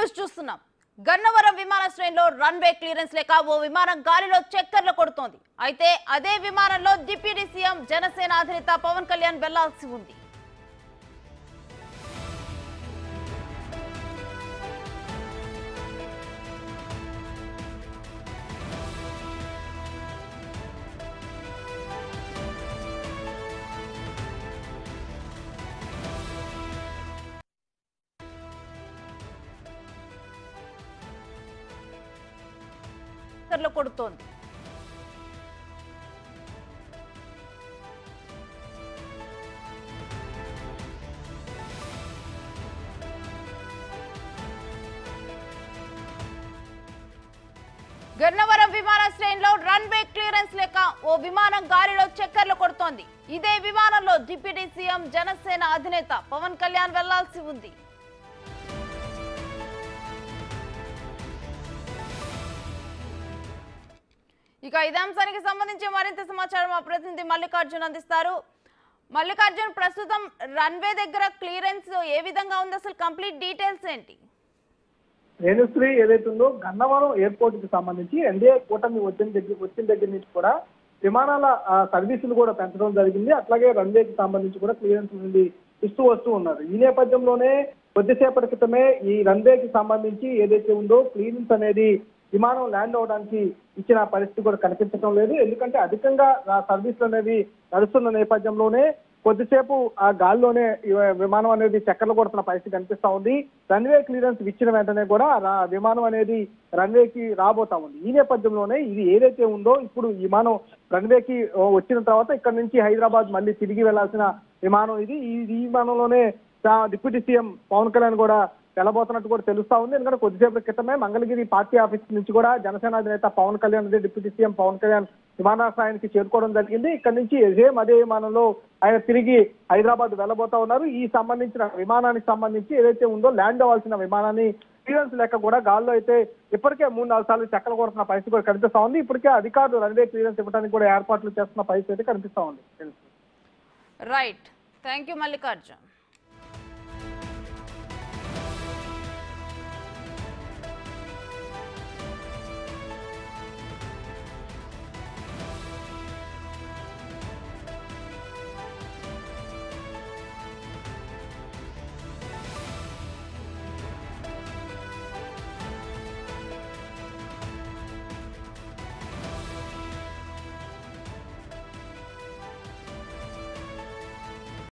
News చూస్తున్నాం. గన్నవరం విమానాశ్రయంలో runway clearance లేక ఓ విమానం గాలిలో చక్కర్లు కొడుతోంది. అయితే అదే విమానంలో డిప్యూటీ సీఎం జనసేన అధినేత పవన్ కళ్యాణ్ వెళ్లాల్సి ఉంది. కొడుతోంది. గన్నవరం విమానాశ్రయంలో రన్వే క్లియరెన్స్ లేక ఓ విమానం గాలిలో చక్కర్లు కొడుతోంది. ఇదే విమానంలో డిప్యూటీ సీఎం జనసేన అధినేత పవన్ కళ్యాణ్ వెళ్లాల్సి ఉంది. ఇక ఇదే అంశానికి సంబంధించి మరింత సమాచారం మా ప్రతినిధి మల్లికార్జున్ అందిస్తారు. మల్లికార్జున్, ప్రస్తుతం రన్వే దగ్గర క్లియరెన్స్ ఏ విధంగా ఉంది, అసలు కంప్లీట్ డీటెయిల్స్ ఏంటి? రేణుశ్రీ ఏదైతుందో గన్నవరం ఎయిర్పోర్ట్ కి సంబంధించి ఎన్డీఏ కూటమి వచ్చిన దగ్గర నుంచి కూడా విమానాల సర్వీసులు కూడా పెంచడం జరిగింది. అట్లాగే రన్వేకి సంబంధించి కూడా క్లియరెన్స్ నుండి ఇస్తూ వస్తూ ఉన్నారు. ఈ నేపథ్యంలోనే కొద్దిసేపటి క్రితమే ఈ రన్వేకి సంబంధించి ఏదైతే ఉందో క్లియరెన్స్ అనేది విమానం ల్యాండ్ అవడానికి ఇచ్చిన పరిస్థితి కూడా కనిపించడం లేదు. ఎందుకంటే అధికంగా సర్వీసులు అనేవి నడుస్తున్న నేపథ్యంలోనే కొద్దిసేపు ఆ గాల్లోనే విమానం అనేది చక్కర్లు కొడుతున్న పరిస్థితి కనిపిస్తా ఉంది. రన్వే క్లియరెన్స్ ఇచ్చిన వెంటనే కూడా విమానం అనేది రన్వేకి రాబోతా ఉంది. ఈ నేపథ్యంలోనే ఇది ఏదైతే ఉందో ఇప్పుడు విమానం రన్వేకి వచ్చిన తర్వాత ఇక్కడ నుంచి హైదరాబాద్ మళ్ళీ తిరిగి వెళ్లాల్సిన విమానం ఇది. ఈ విమానంలోనే డిప్యూటీ సీఎం పవన్ కళ్యాణ్ కూడా వెళ్ళబోతున్నట్టు కూడా తెలుస్తా ఉంది. ఎందుకంటే కొద్దిసేపటి క్రితమే మంగళగిరి పార్టీ ఆఫీస్ నుంచి కూడా జనసేన అధినేత పవన్ కళ్యాణ్ డిప్యూటీ సీఎం పవన్ కళ్యాణ్ విమానాశ్రయానికి చేరుకోవడం జరిగింది. ఇక్కడ నుంచి అదే విమానంలో ఆయన తిరిగి హైదరాబాద్ వెళ్ళబోతా ఉన్నారు. ఈ సంబంధించిన విమానానికి సంబంధించి ఏదైతే ఉందో ల్యాండ్ అవ్వాల్సిన విమానాన్ని క్లియరెన్స్ లేక కూడా గాల్లో అయితే ఇప్పటికే 3-4 సార్లు చక్కలు కొడుతున్న పరిస్థితి కూడా కనిపిస్తా ఉంది. ఇప్పటికే అధికారులు రన్వే క్లియరెన్స్ ఇవ్వడానికి కూడా ఏర్పాట్లు చేస్తున్న పరిస్థితి అయితే కనిపిస్తా ఉంది. Right, thank you Mallikarjun.